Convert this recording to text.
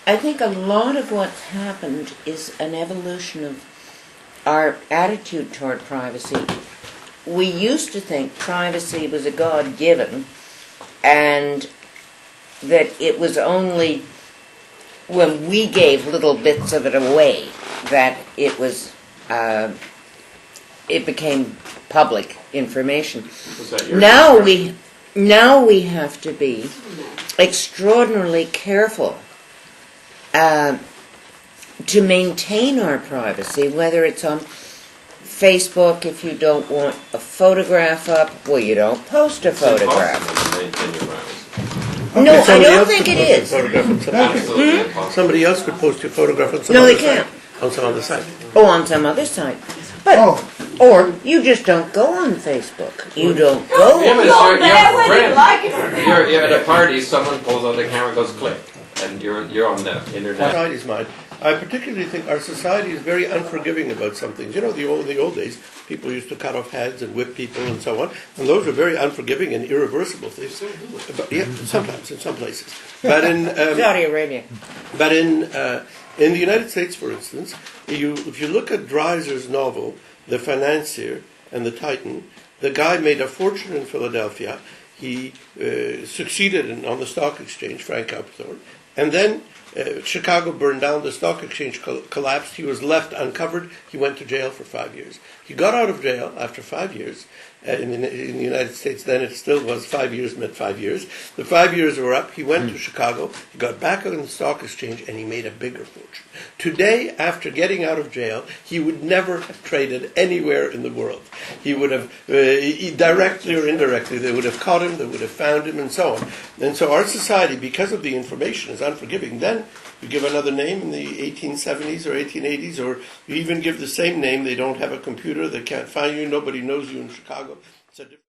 I think a lot of what's happened is an evolution of our attitude toward privacy. We used to think privacy was a God-given, and that it was only when we gave little bits of it away that it was it became public information. Now we have to be extraordinarily careful to maintain our privacy, whether it's on Facebook. If you don't want a photograph up, well, you don't post a photograph. No, I don't think it is. Somebody else could post your photograph on some No, other they can't. site. On some other site. Oh, on some other site. But or you just don't go on Facebook. You don't go. Yeah, but You're at a party, someone pulls out the camera and goes click, and you're on the internet. Society's mind. I particularly think our society is very unforgiving about some things. You know, the old days, people used to cut off heads and whip people and so on, and those were very unforgiving and irreversible things. But, yeah, sometimes in some places. But in Saudi Arabia. But in the United States, for instance, if you look at Dreiser's novel, The Financier and the Titan, the guy made a fortune in Philadelphia. He succeeded on the stock exchange, Frank Alpthorne, and then Chicago burned down, the stock exchange collapsed, he was left uncovered, he went to jail for 5 years. He got out of jail after 5 years. In the United States then it still was 5 years meant 5 years. The 5 years were up, he went to Chicago, he got back on the stock exchange, and he made a bigger fortune. Today, after getting out of jail, he would never have traded anywhere in the world. He would have, directly or indirectly, they would have caught him, they would have found him, and so on. And so our society, because of the information, is unforgiving. Then you give another name in the 1870s or 1880s, or you even give the same name, they don't have a computer, they can't find you, nobody knows you in Chicago. It's a different